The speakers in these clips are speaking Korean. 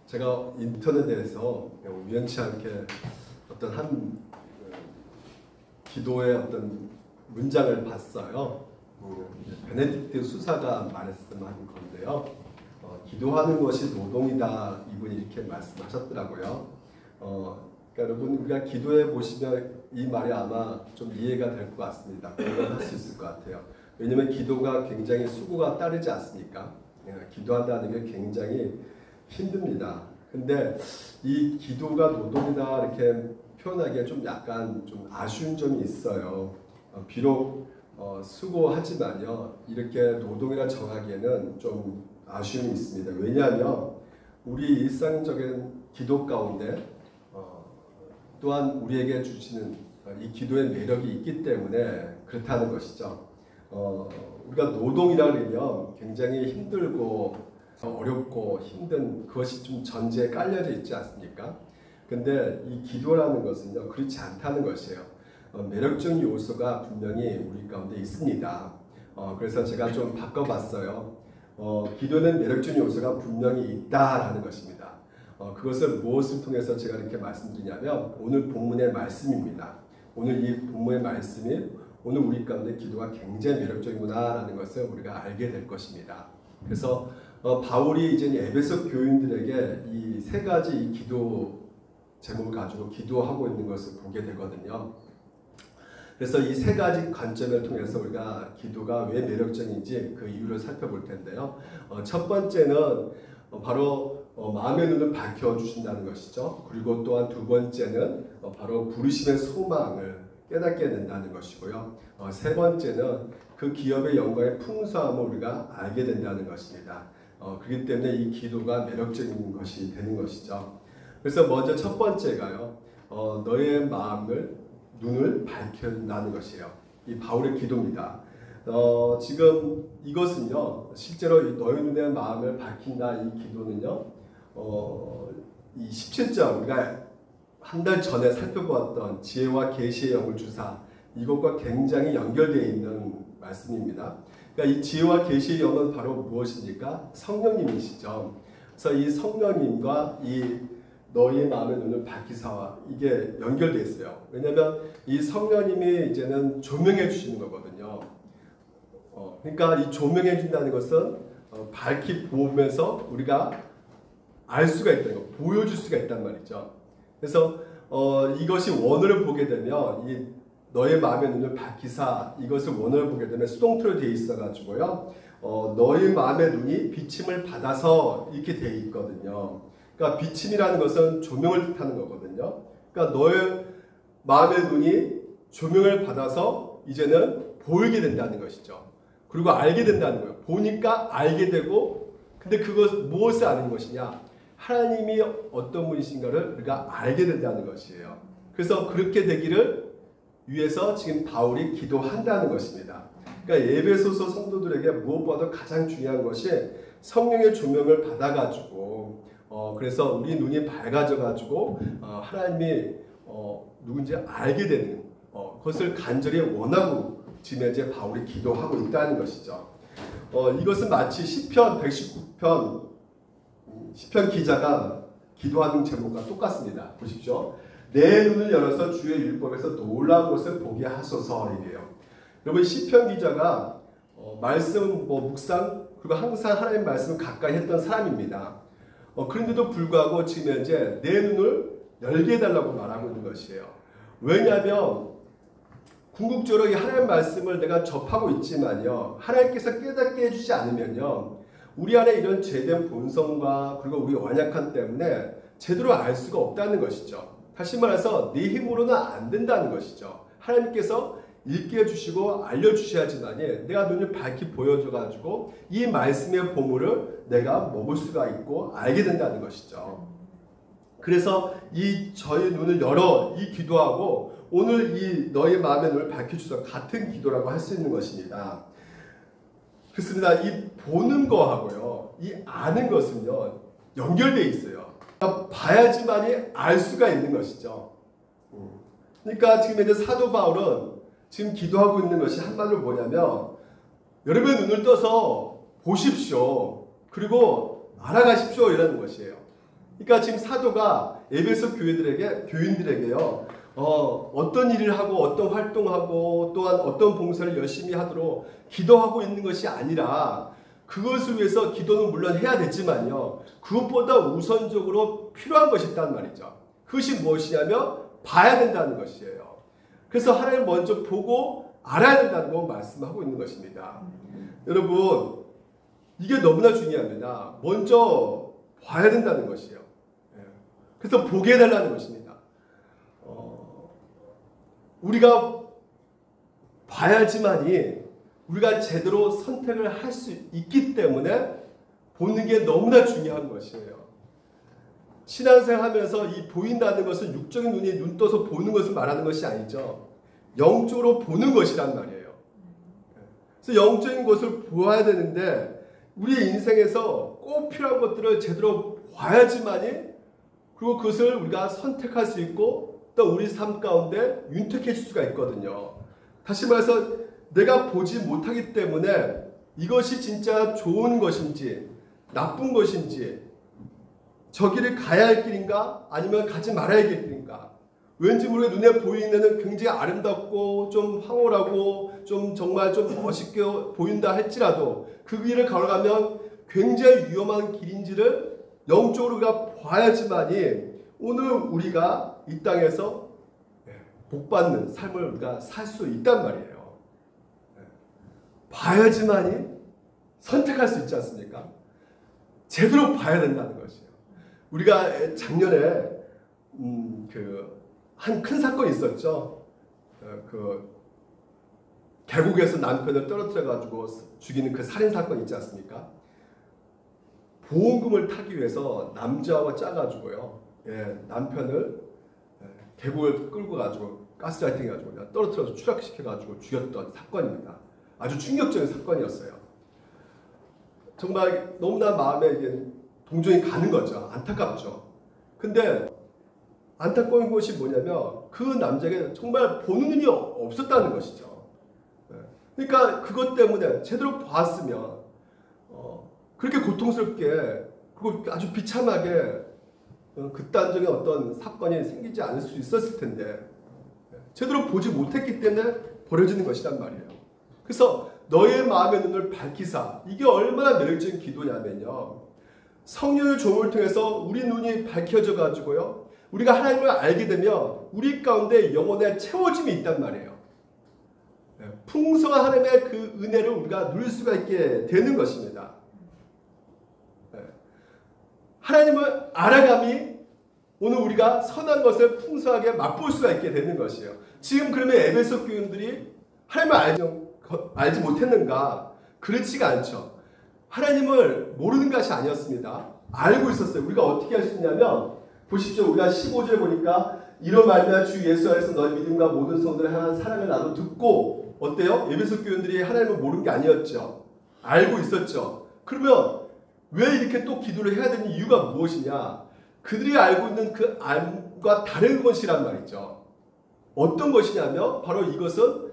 제가 인터넷에서 우연치 않게 어떤 한 기도의 어떤 문장을 봤어요. 베네딕트 수사가 말씀한 건데요. 기도하는 것이 노동이다, 이분이 이렇게 말씀하셨더라고요. 그러니까 여러분, 우리가 기도해 보시면 이 말이 아마 좀 이해가 될 것 같습니다. 공감할 수 있을 것 같아요. 왜냐하면 기도가 굉장히 수고가 따르지 않습니까? 기도한다는 게 굉장히 힘듭니다. 근데 이 기도가 노동이다 이렇게 표현하기에 좀 약간 좀 아쉬운 점이 있어요. 비록 수고하지만요, 이렇게 노동이라 정하기에는 좀 아쉬움이 있습니다. 왜냐하면 우리 일상적인 기도 가운데 또한 우리에게 주시는 이 기도의 매력이 있기 때문에 그렇다는 것이죠. 우리가 노동이라 그러면 굉장히 힘들고 어렵고 힘든 그것이 좀 전제에 깔려져 있지 않습니까? 근데 이 기도라는 것은요, 그렇지 않다는 것이에요. 매력적인 요소가 분명히 우리 가운데 있습니다. 그래서 제가 좀 바꿔봤어요. 기도는 매력적인 요소가 분명히 있다라는 것입니다. 그것을 무엇을 통해서 제가 이렇게 말씀드리냐면 오늘 본문의 말씀입니다. 오늘 이 본문의 말씀이 오늘 우리 가운데 기도가 굉장히 매력적이구나라는 것을 우리가 알게 될 것입니다. 그래서 바울이 이제 에베소 교인들에게 이 세 가지 이 기도 제목을 가지고 기도하고 있는 것을 보게 되거든요. 그래서 이 세 가지 관점을 통해서 우리가 기도가 왜 매력적인지 그 이유를 살펴볼 텐데요. 첫 번째는 바로 마음의 눈을 밝혀주신다는 것이죠. 그리고 또한 두 번째는 바로 부르심의 소망을 깨닫게 된다는 것이고요. 세 번째는 그 기업의 영광의 풍성함을 우리가 알게 된다는 것입니다. 그렇기 때문에 이 기도가 매력적인 것이 되는 것이죠. 그래서 먼저 첫 번째가요, 너의 마음을 눈을 밝힌다는 것이에요. 이 바울의 기도입니다. 지금 이것은요, 실제로 너의 눈의 마음을 밝힌다 이 기도는요, 이 17장 우리가 한 달 전에 살펴보았던 지혜와 계시의 영을 주사, 이것과 굉장히 연결되어 있는 말씀입니다. 그러니까 이 지혜와 계시의 영은 바로 무엇입니까? 성령님이시죠. 그래서 이 성령님과 이 너희의 마음의 눈을 밝히사와 이게 연결되어 있어요. 왜냐하면 이 성령님이 이제는 조명해 주시는 거거든요. 그러니까 이 조명해 준다는 것은 밝히 보면서 우리가 알 수가 있다는 거, 보여줄 수가 있단 말이죠. 그래서 이것이 원어를 보게 되면 이 너의 마음의 눈을 밝히사, 이것을 원어를 보게 되면 수동태로 되어 있어 가지고요, 너의 마음의 눈이 비침을 받아서 이렇게 되어 있거든요. 그러니까 비침이라는 것은 조명을 뜻하는 거거든요. 그러니까 너의 마음의 눈이 조명을 받아서 이제는 보이게 된다는 것이죠. 그리고 알게 된다는 거예요. 보니까 알게 되고, 근데 그것 무엇을 아는 것이냐? 하나님이 어떤 분이신가를 우리가 알게 된다는 것이에요. 그래서 그렇게 되기를 위해서 지금 바울이 기도한다는 것입니다. 그러니까 에베소서 성도들에게 무엇보다도 가장 중요한 것이 성령의 조명을 받아가지고, 그래서 우리 눈이 밝아져가지고 하나님이 누군지 알게 되는 그것을 간절히 원하고 지금 이제 바울이 기도하고 있다는 것이죠. 이것은 마치 시편 119편 시편 기자가 기도하는 제목과 똑같습니다. 보십시오. 내 눈을 열어서 주의 율법에서 놀라운 것을 보게 하소서, 이래요. 여러분, 시편 기자가 말씀 묵상 그리고 항상 하나님 말씀을 가까이 했던 사람입니다. 그런데도 불구하고 지금 현재 내 눈을 열게 해달라고 말하고 있는 것이에요. 왜냐하면 궁극적으로 이 하나님 말씀을 내가 접하고 있지만요, 하나님께서 깨닫게 해주지 않으면요, 우리 안에 이런 죄된 본성과 그리고 우리 완약함 때문에 제대로 알 수가 없다는 것이죠. 다시 말해서 네 힘으로는 안 된다는 것이죠. 하나님께서 읽게 해주시고 알려주셔야지만이 내가 눈을 밝히 보여줘가지고 이 말씀의 보물을 내가 먹을 수가 있고 알게 된다는 것이죠. 그래서 이 저희 눈을 열어 이 기도하고 오늘 이 너의 마음의 눈을 밝혀주셔서 같은 기도라고 할 수 있는 것입니다. 그렇습니다. 이 보는 거하고요, 이 아는 것은요, 연결되어 있어요. 그러니까 봐야지만이 알 수가 있는 것이죠. 그러니까 지금 이제 사도 바울은 지금 기도하고 있는 것이 한마디로 뭐냐면, 여러분의 눈을 떠서 보십시오. 그리고 알아가십시오. 이라는 것이에요. 그러니까 지금 사도가 에베소 교인들에게요, 어떤 일을 하고 어떤 활동하고 또한 어떤 봉사를 열심히 하도록 기도하고 있는 것이 아니라, 그것을 위해서 기도는 물론 해야 되지만요, 그것보다 우선적으로 필요한 것이 있단 말이죠. 그것이 무엇이냐면 봐야 된다는 것이에요. 그래서 하나님 먼저 보고 알아야 된다는 거 말씀하고 있는 것입니다. 여러분, 이게 너무나 중요합니다. 먼저 봐야 된다는 것이에요. 그래서 보게 해달라는 것입니다. 우리가 봐야지만이 우리가 제대로 선택을 할 수 있기 때문에 보는 게 너무나 중요한 것이에요. 신앙생활 하면서 이 보인다는 것은 육적인 눈이 눈 떠서 보는 것을 말하는 것이 아니죠. 영적으로 보는 것이란 말이에요. 그래서 영적인 것을 보아야 되는데, 우리의 인생에서 꼭 필요한 것들을 제대로 봐야지만이, 그리고 그것을 우리가 선택할 수 있고 또 우리 삶 가운데 윤택해질 수가 있거든요. 다시 말해서 내가 보지 못하기 때문에 이것이 진짜 좋은 것인지 나쁜 것인지, 저 길을 가야 할 길인가 아니면 가지 말아야 할 길인가, 왠지 모르게 눈에 보이는 데는 굉장히 아름답고 좀 황홀하고 좀 정말 좀 멋있게 보인다 할지라도 그 길을 걸어가면 굉장히 위험한 길인지를 영적으로 우리가 봐야지만이 오늘 우리가 이 땅에서 복받는 삶을 우리가 살 수 있단 말이에요. 봐야지만이 선택할 수 있지 않습니까? 제대로 봐야 된다는 것이에요. 우리가 작년에 한 큰 사건이 있었죠. 계곡에서 남편을 떨어뜨려가지고 죽이는 그 살인 사건 있지 않습니까? 보험금을 타기 위해서 남자와 짜가지고요, 남편을 계곡을 끌고 가지고 가스라이팅 해가지고 떨어뜨려서 추락시켜가지고 죽였던 사건입니다. 아주 충격적인 사건이었어요. 정말 너무나 마음에 동정이 가는 거죠. 안타깝죠. 근데 안타까운 것이 뭐냐면 그 남자에게 정말 보는 눈이 없었다는 것이죠. 그러니까 그것 때문에 제대로 봤으면 그렇게 고통스럽게 그리고 아주 비참하게 극단적인 어떤 사건이 생기지 않을 수 있었을 텐데 제대로 보지 못했기 때문에 벌어지는 것이란 말이에요. 그래서 너의 마음의 눈을 밝히사, 이게 얼마나 매력적인 기도냐면요, 성령의 조명을 통해서 우리 눈이 밝혀져 가지고요, 우리가 하나님을 알게 되면 우리 가운데 영혼의 채워짐이 있단 말이에요. 풍성한 하나님의 그 은혜를 우리가 누릴 수가 있게 되는 것입니다. 하나님을 알아감이 오늘 우리가 선한 것을 풍성하게 맛볼 수가 있게 되는 것이에요. 지금 그러면 에베소 교인들이 하나님을 알지 못했는가? 그렇지가 않죠. 하나님을 모르는 것이 아니었습니다. 알고 있었어요. 우리가 어떻게 할 수 있냐면, 보십시오. 우리가 15절 보니까 이로 말미암아 주 예수 안에서 너희 믿음과 모든 성도를 향한 사랑을 나도 듣고, 어때요? 에베소 교인들이 하나님을 모르는 게 아니었죠. 알고 있었죠. 그러면 왜 이렇게 또 기도를 해야 되는 이유가 무엇이냐? 그들이 알고 있는 그 암과 다른 것이란 말이죠. 어떤 것이냐면 바로 이것은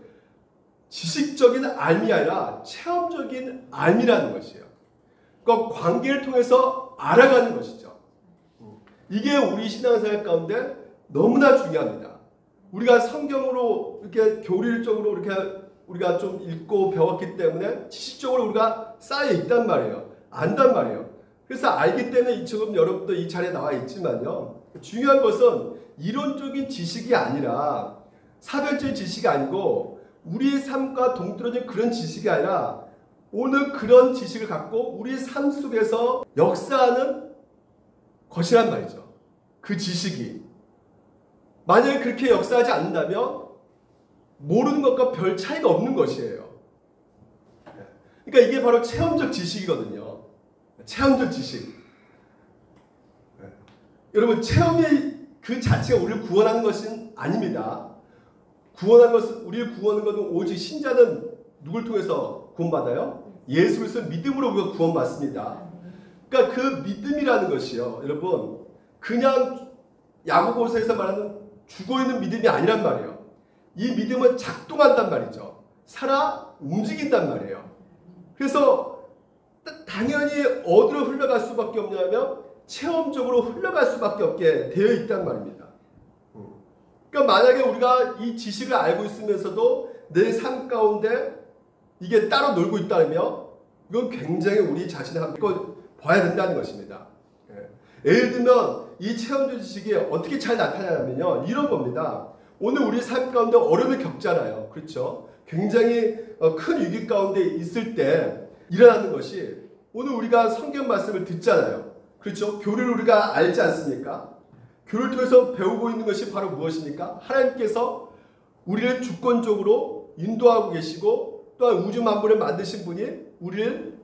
지식적인 암이 아니라 체험적인 암이라는 것이에요. 그러니까 관계를 통해서 알아가는 것이죠. 이게 우리 신앙생활 가운데 너무나 중요합니다. 우리가 성경으로 이렇게 교리적으로 이렇게 우리가 좀 읽고 배웠기 때문에 지식적으로 우리가 쌓여 있단 말이에요. 안단 말이에요. 그래서 알기 때문에 지금 여러분도 이 자리에 나와 있지만요, 중요한 것은 이론적인 지식이 아니라, 사별적인 지식이 아니고 우리의 삶과 동떨어진 그런 지식이 아니라 오늘 그런 지식을 갖고 우리의 삶 속에서 역사하는 것이란 말이죠. 그 지식이 만약에 그렇게 역사하지 않는다면 모르는 것과 별 차이가 없는 것이에요. 그러니까 이게 바로 체험적 지식이거든요. 체험적 지식. 여러분, 체험이 그 자체가 우리를 구원하는 것은 아닙니다. 구원하는 것은, 우리를 구원하는 것은 오직 신자는 누굴 통해서 구원받아요? 예수 그리스도 믿음으로 우리가 구원받습니다. 그러니까 그 믿음이라는 것이요, 여러분, 그냥 야고보서에서 말하는 죽어있는 믿음이 아니란 말이에요. 이 믿음은 작동한단 말이죠. 살아 움직인단 말이에요. 그래서 당연히 어디로 흘러갈 수밖에 없냐면 체험적으로 흘러갈 수밖에 없게 되어 있단 말입니다. 그러니까 만약에 우리가 이 지식을 알고 있으면서도 내 삶 가운데 이게 따로 놀고 있다면 이건 굉장히 우리 자신을 한번 봐야 된다는 것입니다. 예를 들면 이 체험적 지식이 어떻게 잘 나타나냐면요, 이런 겁니다. 오늘 우리 삶 가운데 어려움을 겪잖아요. 그렇죠? 굉장히 큰 위기 가운데 있을 때 일어나는 것이, 오늘 우리가 성경 말씀을 듣잖아요. 그렇죠? 교리를 우리가 알지 않습니까? 교리를 통해서 배우고 있는 것이 바로 무엇입니까? 하나님께서 우리를 주권적으로 인도하고 계시고, 또한 우주 만물을 만드신 분이 우리를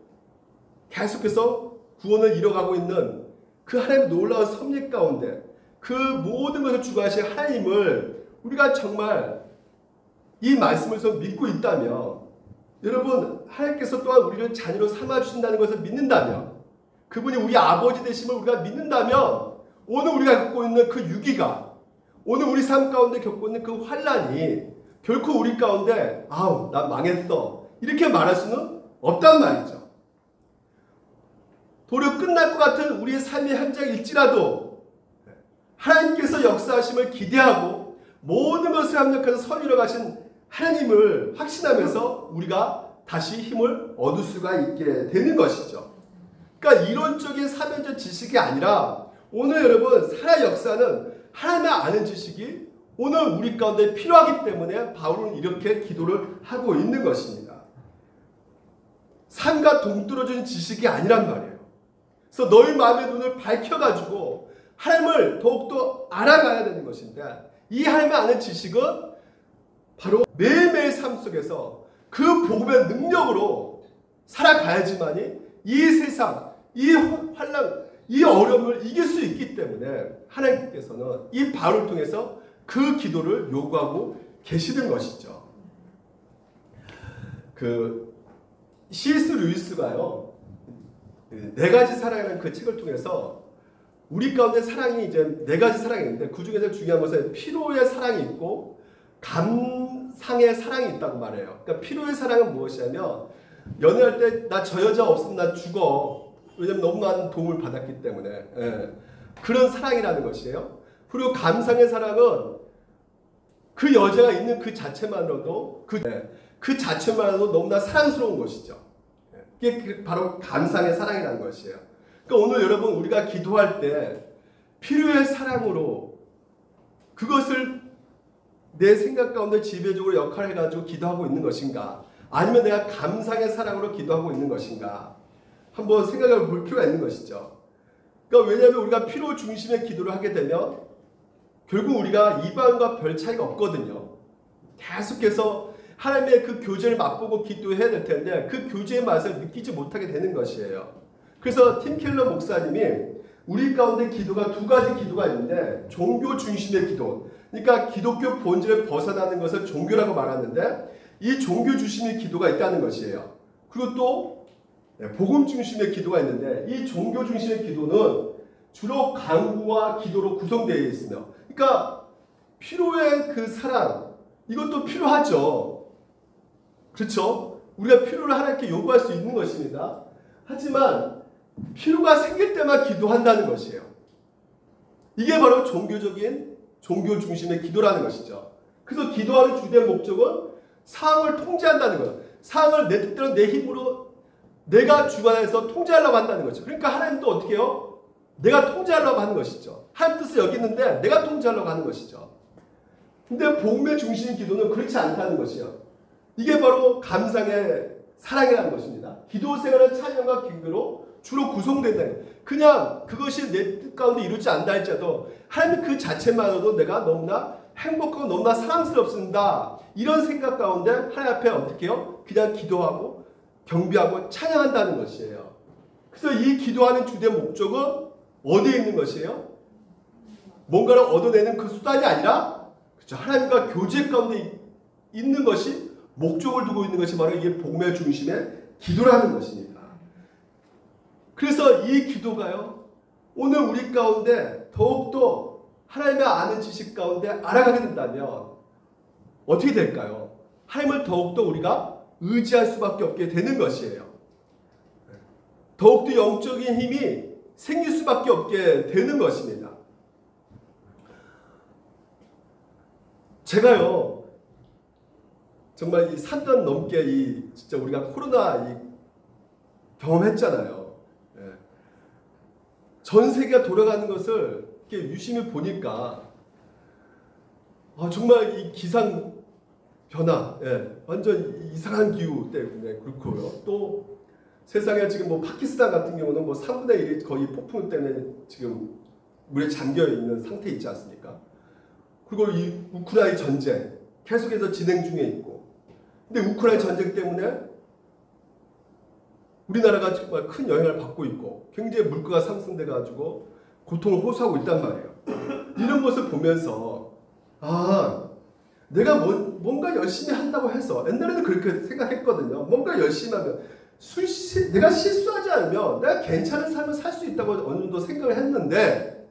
계속해서 구원을 이뤄가고 있는 그 하나님의 놀라운 섭리 가운데 그 모든 것을 주관하신 하나님을 우리가 정말 이 말씀을 믿고 있다면, 여러분, 하나님께서 또한 우리를 자녀로 삼아주신다는 것을 믿는다면, 그분이 우리 아버지 되심을 우리가 믿는다면, 오늘 우리가 겪고 있는 그 위기가, 오늘 우리 삶 가운데 겪고 있는 그 환난이 결코 우리 가운데 아우 나 망했어 이렇게 말할 수는 없단 말이죠. 도리어 끝날 것 같은 우리의 삶의 현장일지라도 하나님께서 역사하심을 기대하고 모든 것을 합력해서 선이로 가신 하나님을 확신하면서 우리가 다시 힘을 얻을 수가 있게 되는 것이죠. 그러니까 이론적인 사면적 지식이 아니라 오늘 여러분 살아 역사는 하나님을 아는 지식이 오늘 우리 가운데 필요하기 때문에 바울은 이렇게 기도를 하고 있는 것입니다. 산과 동떨어진 지식이 아니란 말이에요. 그래서 너희 마음의 눈을 밝혀가지고 하나님을 더욱더 알아가야 되는 것인데, 이 하나님을 아는 지식은 바로 매일매일 삶 속에서 그 복음의 능력으로 살아가야지만이 이 세상, 이 환난, 이 어려움을 이길 수 있기 때문에 하나님께서는 이 바울을 통해서 그 기도를 요구하고 계시는 것이죠. C.S. 루이스가요, 네 가지 사랑이라는 그 책을 통해서 우리 가운데 사랑이 이제 네 가지 사랑이 있는데, 그 중에서 중요한 것은 피로의 사랑이 있고 감상의 사랑이 있다고 말해요. 그러니까 피로의 사랑은 무엇이냐면, 연애할 때 나 저 여자 없으면 나 죽어. 왜냐면 너무 많은 도움을 받았기 때문에. 그런 사랑이라는 것이에요. 그리고 감상의 사랑은 그 여자가 있는 그 자체만으로도 그 자체만으로도 너무나 사랑스러운 것이죠. 이게 바로 감상의 사랑이라는 것이에요. 그러니까 오늘 여러분 우리가 기도할 때 필요의 사랑으로 그것을 내 생각 가운데 지배적으로 역할을 해가지고 기도하고 있는 것인가, 아니면 내가 감상의 사랑으로 기도하고 있는 것인가, 한번 생각해 볼 필요가 있는 것이죠. 그러니까 왜냐하면 우리가 필요 중심의 기도를 하게 되면 결국 우리가 이방과 별 차이가 없거든요. 계속해서 하나님의 그 교제를 맛보고 기도해야 될 텐데 그 교제의 맛을 느끼지 못하게 되는 것이에요. 그래서 팀 켈러 목사님이 우리 가운데 기도가 두 가지 기도가 있는데, 종교 중심의 기도, 그러니까 기독교 본질을 벗어나는 것을 종교라고 말하는데, 이 종교 중심의 기도가 있다는 것이에요. 그리고 또 복음 중심의 기도가 있는데, 이 종교 중심의 기도는 주로 간구와 기도로 구성되어 있으며, 그러니까 필요의 그 사랑, 이것도 필요하죠. 그렇죠? 우리가 필요를 하나님께 요구할 수 있는 것입니다. 하지만 필요가 생길 때만 기도한다는 것이에요. 이게 바로 종교 중심의 기도라는 것이죠. 그래서 기도하는 주된 목적은 상황을 통제한다는 거예요. 상황을 내 뜻대로 내 힘으로 내가 주관해서 통제하려고 한다는 거죠. 그러니까 하나님도 어떻게 해요? 내가 통제하려고 하는 것이죠. 하나님 뜻을 여기 있는데 내가 통제하려고 하는 것이죠. 근데 복음의 중심 기도는 그렇지 않다는 것이요. 이게 바로 감상의 사랑이라는 것입니다. 기도 생활은 찬양과 기도로 주로 구성된다. 그냥 그것이 내 뜻 가운데 이루지 않다 할지라도 하나님 그 자체만으로도 내가 너무나 행복하고 너무나 사랑스럽습니다. 이런 생각 가운데 하나님 앞에 어떻게 해요? 그냥 기도하고 경배하고 찬양한다는 것이에요. 그래서 이 기도하는 주된 목적은 어디에 있는 것이에요? 뭔가를 얻어내는 그 수단이 아니라, 그렇죠, 하나님과 교제 가운데 있는 것이 목적을 두고 있는 것이 바로 이게 복음의 중심의 기도라는 것입니다. 그래서 이 기도가요, 오늘 우리 가운데 더욱더 하나님의 아는 지식 가운데 알아가게 된다면 어떻게 될까요? 하나님을 더욱더 우리가 의지할 수밖에 없게 되는 것이에요. 더욱더 영적인 힘이 생길 수밖에 없게 되는 것입니다. 제가요, 정말 이 3년 넘게 진짜 우리가 코로나 경험했잖아요. 예. 전 세계가 돌아가는 것을 이렇게 유심히 보니까 정말 이 기상 변화, 완전 이상한 기후 때문에 그렇고요. 또 세상에 지금 뭐 파키스탄 같은 경우는 뭐 3분의 1이 거의 폭풍 때문에 지금 물에 잠겨 있는 상태에 있지 않습니까? 그리고 이 우크라이나 전쟁 계속해서 진행 중에 있고, 근데 우크라이나 전쟁 때문에 우리나라가 정말 큰 영향을 받고 있고 굉장히 물가가 상승돼 가지고 고통을 호소하고 있단 말이에요. 이런 것을 보면서 내가 뭔가 열심히 한다고 해서, 옛날에는 그렇게 생각했거든요. 뭔가 열심히 하면 내가 실수하지 않으면 내가 괜찮은 삶을 살 수 있다고 어느 정도 생각을 했는데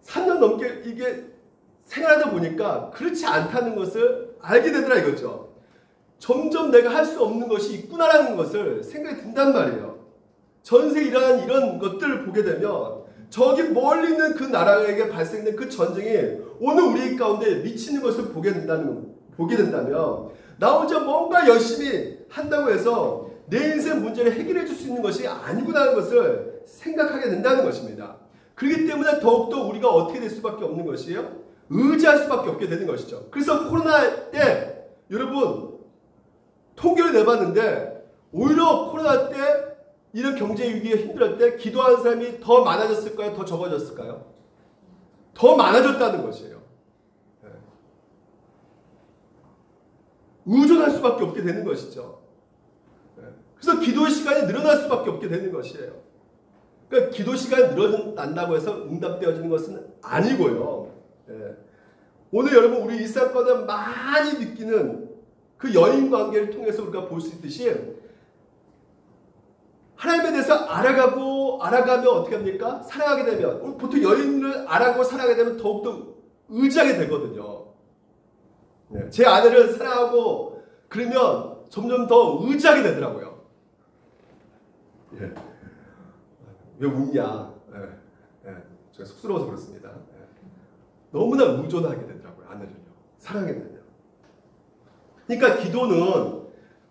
3년 넘게 이게 생활하다 보니까 그렇지 않다는 것을 알게 되더라 이거죠. 점점 내가 할 수 없는 것이 있구나라는 것을 생각이 든단 말이에요. 전세에 일어난 이런 것들을 보게 되면 저기 멀리 있는 그 나라에게 발생된 그 전쟁이 오늘 우리 가운데 미치는 것을 보게 된다면 나 혼자 뭔가 열심히 한다고 해서 내 인생 문제를 해결해 줄 수 있는 것이 아니구나라는 것을 생각하게 된다는 것입니다. 그렇기 때문에 더욱더 우리가 어떻게 될 수밖에 없는 것이에요? 의지할 수밖에 없게 되는 것이죠. 그래서 코로나 때 여러분 통계를 내봤는데 오히려 코로나 때 이런 경제 위기에 힘들었을 때 기도하는 사람이 더 많아졌을까요? 더 적어졌을까요? 더 많아졌다는 것이에요. 의존할 수밖에 없게 되는 것이죠. 그래서 기도 시간이 늘어날 수밖에 없게 되는 것이에요. 그러니까 기도 시간이 늘어난다고 해서 응답되어지는 것은 아니고요. 오늘 여러분 우리 일상 가운데 많이 느끼는 그 여인 관계를 통해서 우리가 볼 수 있듯이 하나님에 대해서 알아가면 어떻게 합니까? 사랑하게 되면, 보통 여인을 알아가고 사랑하게 되면 더욱더 의지하게 되거든요. 제 아내를 사랑하고 그러면 점점 더 의지하게 되더라고요. 왜 웃냐? 제가 쑥스러워서 그렇습니다. 너무나 의존하게 되더라고요. 아내를요. 사랑하게 되면. 그러니까 기도는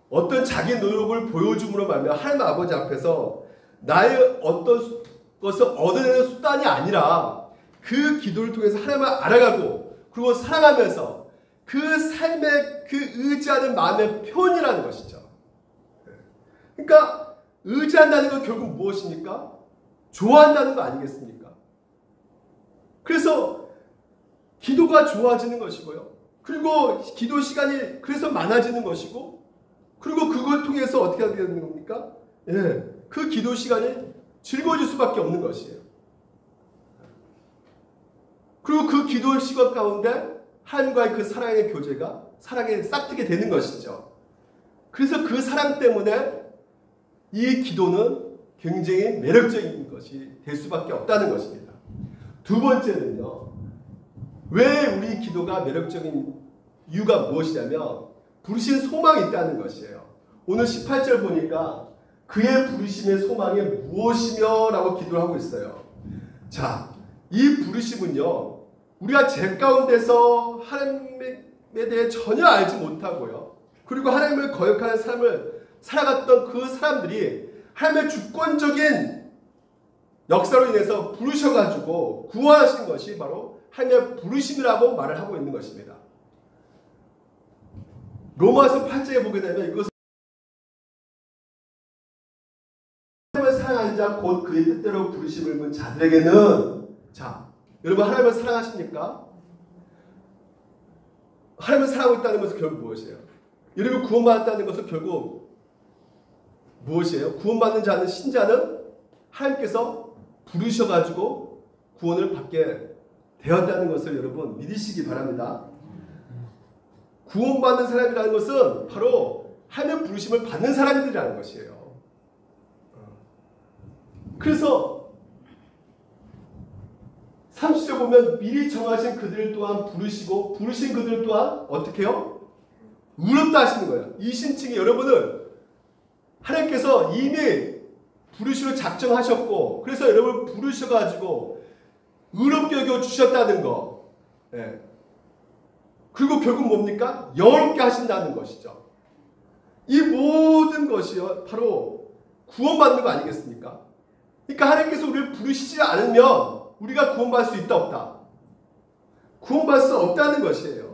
어떤 자기 노력을 보여줌으로 말미암아 하나님 아버지 앞에서 나의 어떤 것을 얻어내는 수단이 아니라 그 기도를 통해서 하나님을 알아가고 그리고 사랑하면서 그 삶의 그 의지하는 마음의 표현이라는 것이죠. 그러니까 의지한다는 건 결국 무엇입니까? 좋아한다는 거 아니겠습니까? 그래서 기도가 좋아지는 것이고요. 그리고 기도 시간이 그래서 많아지는 것이고, 그리고 그걸 통해서 어떻게 하게 되는 겁니까? 그 기도 시간이 즐거워질 수밖에 없는 것이에요. 그리고 그 기도 시간 가운데 하나님과의 그 사랑의 교제가 사랑에 싹트게 되는 것이죠. 그래서 그 사랑 때문에 이 기도는 굉장히 매력적인 것이 될 수밖에 없다는 것입니다. 두 번째는요. 왜 우리 기도가 매력적인 이유가 무엇이냐면 부르신 소망이 있다는 것이에요. 오늘 18절 보니까 그의 부르심의 소망이 무엇이며 라고 기도를 하고 있어요. 자, 이 부르심은요. 우리가 죄 가운데서 하나님에 대해 전혀 알지 못하고요. 그리고 하나님을 거역하는 삶을 살아갔던 그 사람들이 하나님의 주권적인 역사로 인해서 부르셔가지고 구원하신 것이 바로 하나님의 부르심이라고 말을 하고 있는 것입니다. 로마서 8장에 보게 되면 이것을 하나님을 사랑하는 자 곧 그의 뜻대로 부르심을 입은 자들에게는, 자, 여러분 하나님을 사랑하십니까? 하나님을 사랑하고 있다는 것은 결국 무엇이에요? 여러분 구원받았다는 것은 결국 무엇이에요? 구원받는 자는 신자는 하나님께서 부르셔가지고 구원을 받게 되었다는 것을 여러분 믿으시기 바랍니다. 구원받는 사람이라는 것은 바로 하나님의 부르심을 받는 사람들이라는 것이에요. 그래서 30절 보면 미리 정하신 그들 또한 부르시고 부르신 그들 또한 어떻게 해요? 의롭다 하시는 거예요. 이 신칭이 여러분을 하나님께서 이미 부르시로 작정하셨고 그래서 여러분을 부르셔가지고 의롭게 여겨 주셨다는 거. 예. 그리고 결국 뭡니까? 영원롭게 하신다는 것이죠. 이 모든 것이요 바로 구원받는 거 아니겠습니까? 그러니까 하나님께서 우리를 부르시지 않으면 우리가 구원받을 수 있다 없다? 구원받을 수 없다는 것이에요.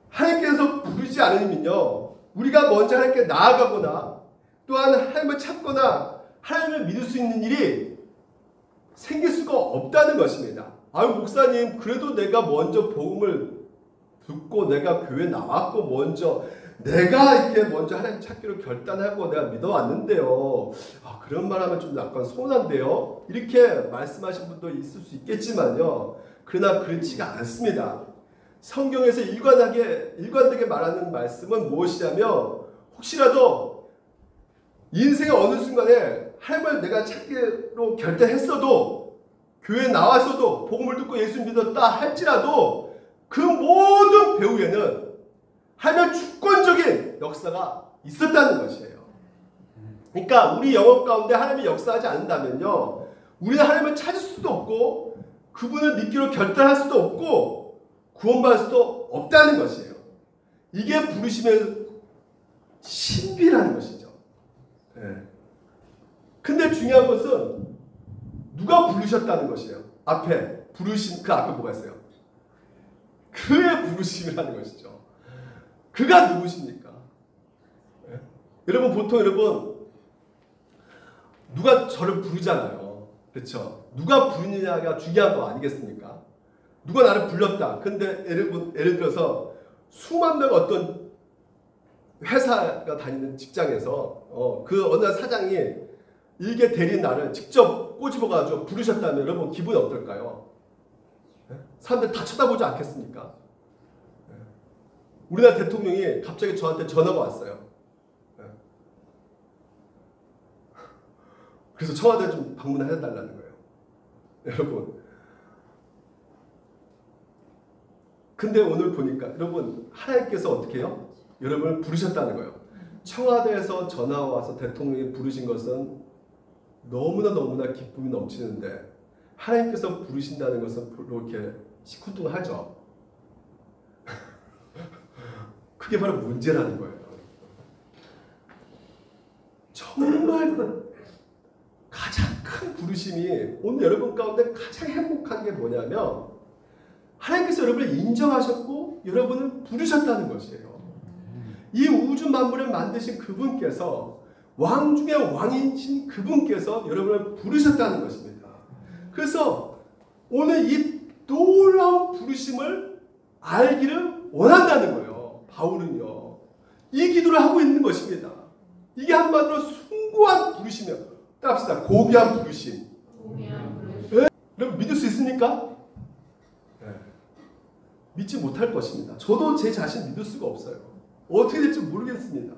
하나님께서 부르지 않으면요 우리가 먼저 하나님께 나아가거나 또한 하나님을 찾거나 하나님을 믿을 수 있는 일이 생길 수가 없다는 것입니다. 아유 목사님 그래도 내가 먼저 복음을 듣고 내가 교회 나왔고 먼저 내가 이렇게 먼저 하나님 찾기로 결단하고 내가 믿어왔는데요. 아, 그런 말하면 좀 약간 서운한데요. 이렇게 말씀하신 분도 있을 수 있겠지만요. 그러나 그렇지가 않습니다. 성경에서 일관되게 말하는 말씀은 무엇이냐면 혹시라도 인생의 어느 순간에 하나님을 내가 찾기로 결단했어도 교회에 나왔어도 복음을 듣고 예수 믿었다 할지라도 그 모든 배후에는 하나님의 주권적인 역사가 있었다는 것이에요. 그러니까 우리 영혼 가운데 하나님이 역사하지 않는다면요 우리는 하나님을 찾을 수도 없고 그분을 믿기로 결단할 수도 없고 구원받을 수도 없다는 것이에요. 이게 부르심의 신비라는 것이죠. 근데 중요한 것은 누가 부르셨다는 것이에요. 앞에 부르신 그 앞에 뭐가 있어요? 그의 부르심이라는 것이죠. 그가 누구십니까? 여러분 보통 누가 저를 부르잖아요. 그렇죠? 누가 부르느냐가 중요한 거 아니겠습니까? 누가 나를 불렀다. 근데 예를 들어서 수만 명 어떤 회사가 다니는 직장에서 그 어느 사장이 일개 대리인 나를 직접 꼬집어가지고 부르셨다면 여러분 기분이 어떨까요? 사람들 다 쳐다보지 않겠습니까? 우리나라 대통령이 갑자기 저한테 전화가 왔어요. 그래서 청와대 좀 방문해달라는 거예요. 여러분. 근데 오늘 보니까 여러분 하나님께서 어떻게 해요? 여러분을 부르셨다는 거예요. 청와대에서 전화가 와서 대통령이 부르신 것은 너무나 기쁨이 넘치는데 하나님께서 부르신다는 것은 이렇게 시큰둥하죠. 그게 바로 문제라는 거예요. 정말 가장 큰 부르심이 오늘 여러분 가운데 가장 행복한 게 뭐냐면 하나님께서 여러분을 인정하셨고 여러분을 부르셨다는 것이에요. 이 우주 만물을 만드신 그분께서 왕 중에 왕이신 그분께서 여러분을 부르셨다는 것입니다. 그래서 오늘 이 놀라운 부르심을 알기를 원한다는 거예요. 바울은요. 이 기도를 하고 있는 것입니다. 이게 한마디로 숭고한 부르심이에요. 따라합시다. 고귀한 부르심. 네? 여러분 믿을 수 있습니까? 네. 믿지 못할 것입니다. 저도 제 자신 믿을 수가 없어요. 어떻게 될지 모르겠습니다.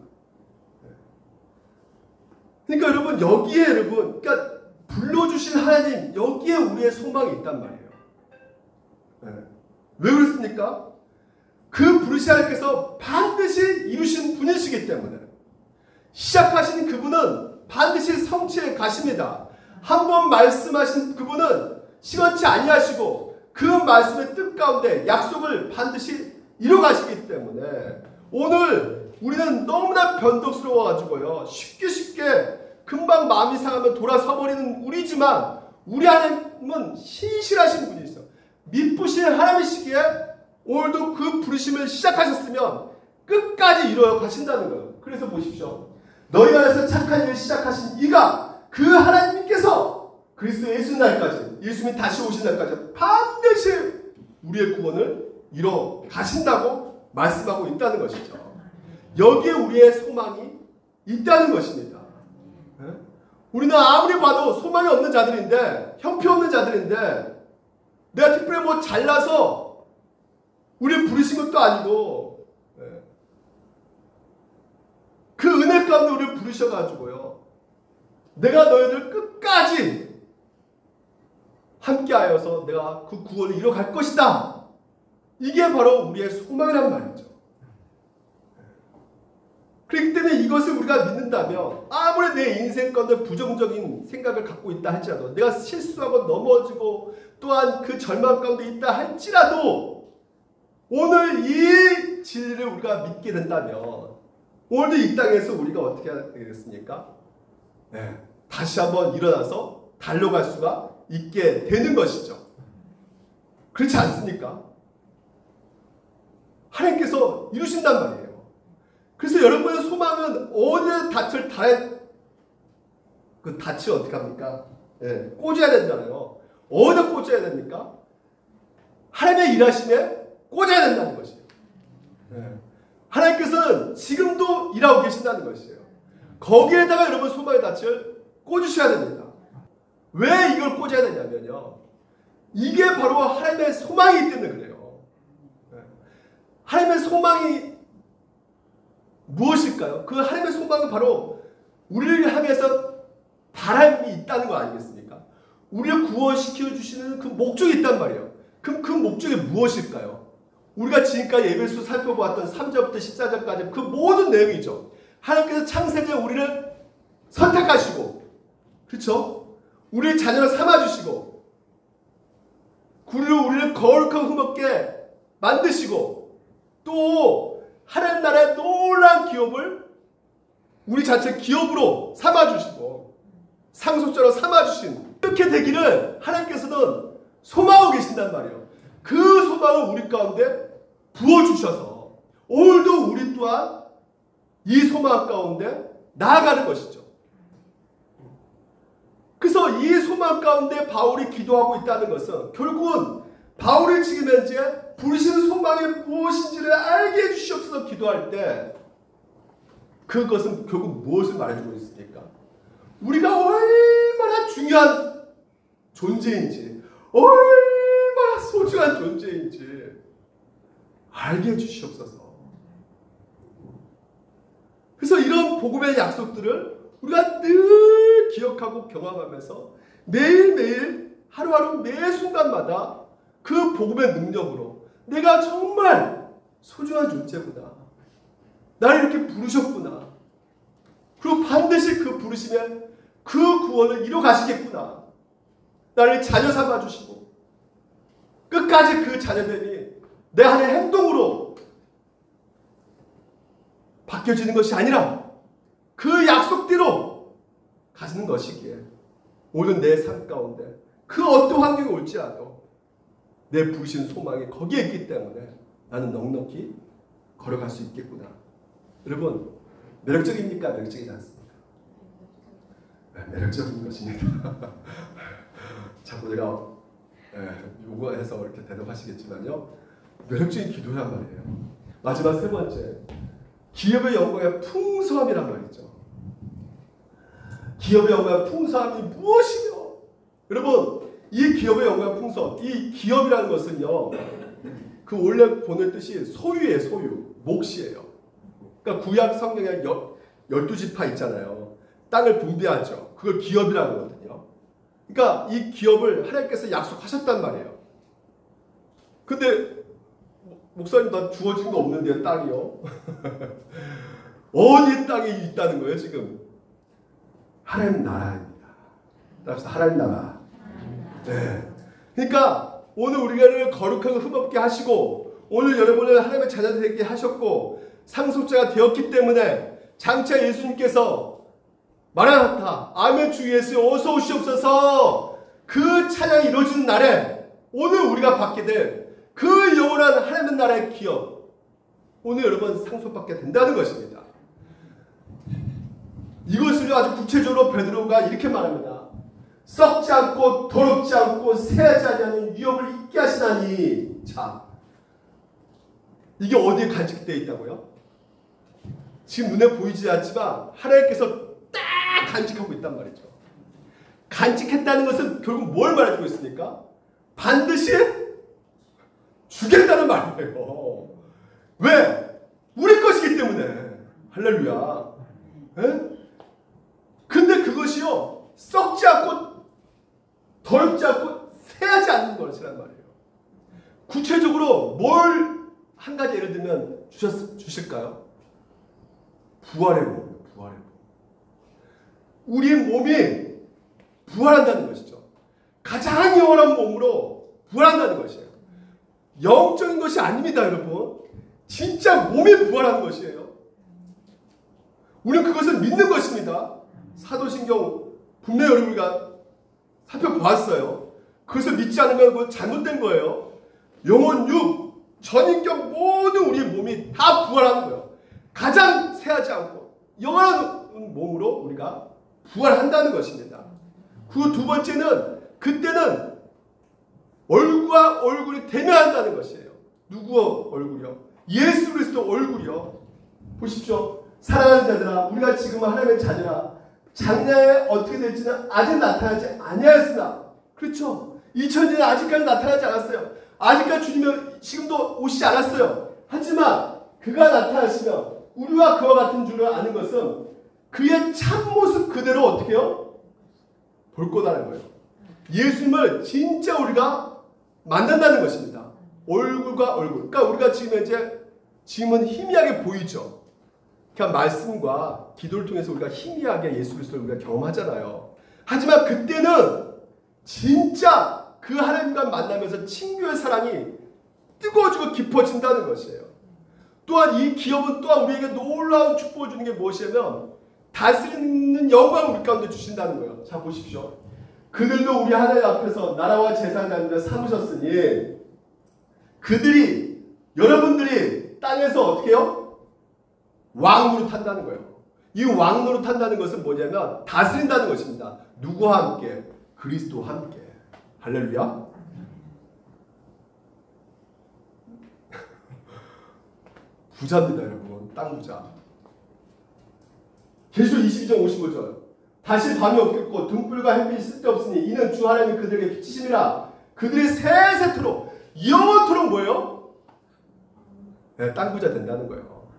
그러니까 여러분 여기에 그러니까 불러주신 하나님 여기에 우리의 소망이 있단 말이에요. 네. 왜 그렇습니까? 그 부르신 하나님께서 반드시 이루신 분이시기 때문에 시작하신 그분은 반드시 성취해 가십니다. 한번 말씀하신 그분은 시건치 아니하시고 그 말씀의 뜻 가운데 약속을 반드시 이뤄가시기 때문에 오늘 우리는 너무나 변덕스러워가지고요. 쉽게 금방 마음이 상하면 돌아서버리는 우리지만 우리 하나님은 신실하신 분이시죠. 미쁘신 하나님이시기에 오늘도 그 부르심을 시작하셨으면 끝까지 이루어 가신다는 거예요. 그래서 보십시오. 너희 안에서 착한 일을 시작하신 이가 그 하나님께서 그리스도 예수 날까지 예수님이 다시 오신 날까지 반드시 우리의 구원을 이뤄 가신다고 말씀하고 있다는 것이죠. 여기에 우리의 소망이 있다는 것입니다. 우리는 아무리 봐도 소망이 없는 자들인데 형편없는 자들인데 내가 특별히 뭐 잘나서 우리를 부르신 것도 아니고 그 은혜 가운데 우리를 부르셔가지고요. 내가 너희들 끝까지 함께하여서 내가 그 구원을 이뤄갈 것이다. 이게 바로 우리의 소망이란 말이죠. 그렇기 때문에 이것을 우리가 믿는다면 아무리 내 인생 가운데 부정적인 생각을 갖고 있다 할지라도 내가 실수하고 넘어지고 또한 그 절망 가운데 있다 할지라도 오늘 이 진리를 우리가 믿게 된다면 오늘도 이 땅에서 우리가 어떻게 되겠습니까? 네, 다시 한번 일어나서 달려갈 수가 있게 되는 것이죠. 그렇지 않습니까? 하나님께서 이루신단 말이에요. 그래서 여러분의 소망은 어느 닻을 그 닻을 어떻게 합니까? 예, 꽂아야 되잖아요. 어디다 꽂아야 됩니까? 하나님의 일하심에 꽂아야 된다는 것이에요. 예. 하나님께서는 지금도 일하고 계신다는 것이에요. 거기에다가 여러분 소망의 닻을 꽂으셔야 됩니다. 왜 이걸 꽂아야 되냐면요. 이게 바로 하나님의 소망이기 때문에 그래요. 예. 하나님의 소망이 무엇일까요? 그 하나님의 소망은 바로 우리를 향해서 바람이 있다는 거 아니겠습니까? 우리를 구원시켜 주시는 그 목적이 있단 말이에요. 그럼 그 목적이 무엇일까요? 우리가 지금까지 예배에서 살펴보았던 3절부터 14절까지 그 모든 내용이죠. 하나님께서 창세전에 우리를 선택하시고, 그렇죠? 우리의 자녀를 삼아주시고, 우리를 거룩하고 흠없게 만드시고, 또 하나님 나라의 놀라운 기업을 우리 자체 기업으로 삼아주시고 상속자로 삼아주신 이렇게 되기를 하나님께서는 소망하고 계신단 말이에요. 그 소망을 우리 가운데 부어주셔서 오늘도 우리 또한 이 소망 가운데 나아가는 것이죠. 그래서 이 소망 가운데 바울이 기도하고 있다는 것은 결국은 바울이 지금 현재 부르시는 소망이 무엇인지를 알게 해주시옵소서 기도할 때 그것은 결국 무엇을 말해주고 있습니까? 우리가 얼마나 중요한 존재인지 얼마나 소중한 존재인지 알게 해주시옵소서. 그래서 이런 복음의 약속들을 우리가 늘 기억하고 경험하면서 매일매일 하루하루 매 순간마다 그 복음의 능력으로 내가 정말 소중한 존재구나. 나를 이렇게 부르셨구나. 그리고 반드시 그 부르심에 그 구원을 이뤄 가시겠구나. 나를 자녀 삼아주시고 끝까지 그 자녀됨이 내 안의 행동으로 바뀌어지는 것이 아니라 그 약속대로 가시는 것이기에 오늘 내 삶 가운데 그 어떤 환경이 올지라도 내 부르신 소망이 거기에 있기 때문에 나는 넉넉히 걸어갈 수 있겠구나. 여러분 매력적입니까? 매력적이지 않습니까? 네, 매력적인 것입니다. 자꾸 제가 요구해서 이렇게 대답하시겠지만요. 매력적인 기도란 말이에요. 마지막 세 번째, 기업의 영광의 풍성함이란 말이죠. 기업의 영광의 풍성함이 무엇이며? 여러분 이 기업의 영광의 풍성, 이 기업이라는 것은요. 그 원래 본의 뜻이 소유예요. 소유, 몫이에요. 그러니까 구약 성경에 12지파 있잖아요. 땅을 분배하죠. 그걸 기업이라고 하거든요. 그러니까 이 기업을 하나님께서 약속하셨단 말이에요. 근데 목사님 나 주어진 거 없는데요. 땅이요. 어디 땅이 있다는 거예요 지금? 하나님 나라입니다. 따라서 하나님 나라. 네. 그러니까 오늘 우리를 거룩하고 흠없게 하시고 오늘 여러분을 하나님의 자녀 되게 하셨고 상속자가 되었기 때문에 장차 예수님께서 마라나타 아멘 주 예수 어서 오시옵소서 그 찬양이 이루어지는 날에 오늘 우리가 받게 될 그 영원한 하나님 나라의 기업 오늘 여러분 상속받게 된다는 것입니다. 이것을 아주 구체적으로 베드로가 이렇게 말합니다. 썩지 않고 더럽지 않고 새하지 아니하는 유업을 있게 하시나니. 자, 이게 어디에 간직되어 있다고요? 지금 눈에 보이지 않지만 하나님께서 딱 간직하고 있단 말이죠. 간직했다는 것은 결국 뭘 말해주고 있습니까? 반드시 주겠다는 말이에요. 왜? 우리 것이기 때문에. 할렐루야. 에? 근데 그것이요 썩지 않고 더럽지 않고 새하지 않는 것이란 말이에요. 구체적으로 뭘 한 가지 예를 들면 주실까요? 부활의 몸, 부활의 몸. 우리 몸이 부활한다는 것이죠. 가장 영원한 몸으로 부활한다는 것이에요. 영적인 것이 아닙니다, 여러분. 진짜 몸이 부활하는 것이에요. 우리는 그것을 믿는 것입니다. 사도신경 분명히 우리가 살펴보았어요. 그것을 믿지 않으면 그건 잘못된 거예요. 영혼, 육, 전인격 모든 우리 몸이 다 부활하는 거예요. 가장 새하지 않고 영원한 몸으로 우리가 부활한다는 것입니다. 그 두 번째는 그때는 얼굴과 얼굴이 대면한다는 것이에요. 누구 얼굴이요? 예수 그리스도 얼굴이요. 보십시오. 사랑하는 자들아, 우리가 지금 하나님의 자녀라. 장래에 어떻게 될지는 아직 나타나지 아니하였으나, 그렇죠? 2000년에 아직까지 나타나지 않았어요. 아직까지 주님은 지금도 오시지 않았어요. 하지만 그가 나타나시면 우리와 그와 같은 줄을 아는 것은 그의 참모습 그대로 어떻게 해요? 볼 거다는 거예요. 예수님을 진짜 우리가 만난다는 것입니다. 얼굴과 얼굴. 그러니까 우리가 지금은 희미하게 보이죠. 그냥 말씀과 기도를 통해서 우리가 희미하게 예수 그리스도를 우리가 경험하잖아요. 하지만 그때는 진짜 그 하나님과 만나면서 친교의 사랑이 뜨거워지고 깊어진다는 것이에요. 또한 이 기업은 또한 우리에게 놀라운 축복을 주는 게 무엇이냐면 다스리는 영광을 우리 가운데 주신다는 거예요. 자, 보십시오. 그들도 우리 하나님 앞에서 나라와 재산을 가운데 삼으셨으니 그들이, 여러분들이 땅에서 어떻게 해요? 왕노릇한다는 거예요. 이 왕노릇한다는 것은 뭐냐면 다스린다는 것입니다. 누구와 함께? 그리스도와 함께. 할렐루야. 부자입니다, 여러분. 땅 부자. 계시록 22장 55절. 다시 밤이 없겠고 등불과 햇빛이 쓸데없으니 이는 주 하나님이 그들에게 비치심이라. 그들이 세세토록 영원토록 뭐예요? 네, 땅 부자 된다는 거예요.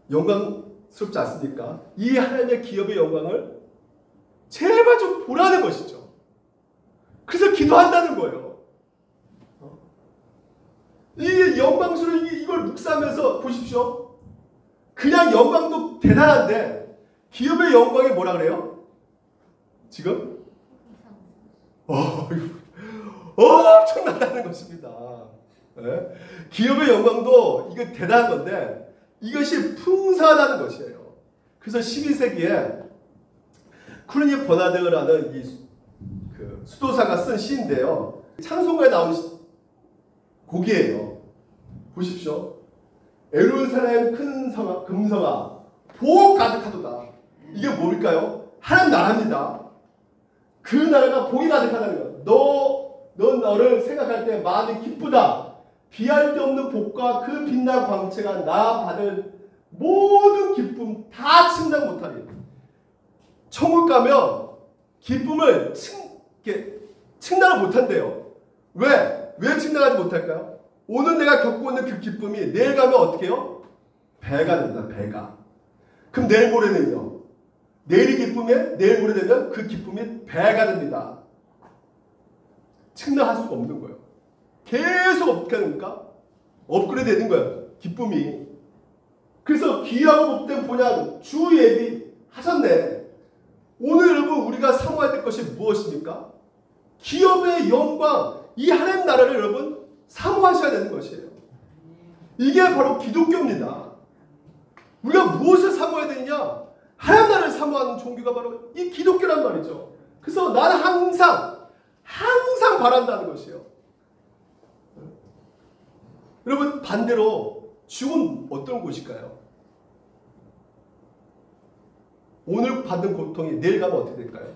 영광스럽지 않습니까? 이 하나님의 기업의 영광을 제발 좀 보라는 것이죠. 그래서 기도한다는 거예요. 이 영광스러운 이걸 묵상하면서 보십시오. 그냥 영광도 대단한데 기업의 영광이 뭐라 그래요? 지금? 엄청나다는 것입니다. 네? 기업의 영광도 이거 대단한 건데 이것이 풍성하다는 것이에요. 그래서 12세기에 쿠르니 버나드라는 그 수도사가 쓴 시인데요. 찬송가에 나오는 곡이에요. 보십시오. 예루살렘 큰 성아, 금성아 복 가득하도다. 이게 뭘까요? 하나님 나라입니다. 그 나라가 복이 가득하다는 거예요. 넌 너를 생각할 때 마음이 기쁘다. 비할 데 없는 복과 그 빛난 광채가 나 받을 모든 기쁨 다 측량 못하리. 천국 가면 기쁨을 측량을 못한대요. 왜 측량하지 못할까요? 오늘 내가 겪고 있는 그 기쁨이 내일 가면 어떻게 해요? 배가 됩니다. 배가. 그럼 내일 모레는요? 내일이 기쁨에 내일 모레 되면 그 기쁨이 배가 됩니다. 측량할 수가 없는 거예요. 계속 어떻게 됩니까? 업그레이드 되는 거예요. 기쁨이. 그래서 귀하고 복된 본향 주 예비 하셨네. 오늘 여러분 우리가 사모해야 될 것이 무엇입니까? 기업의 영광, 이 하나님 나라를 여러분 사모하셔야 되는 것이에요. 이게 바로 기독교입니다. 우리가 무엇을 사모해야 되느냐? 하나님 나라를 사모하는 종교가 바로 이 기독교란 말이죠. 그래서 나는 항상 바란다는 것이에요. 여러분 반대로 지옥은 어떤 곳일까요? 오늘 받은 고통이 내일 가면 어떻게 될까요?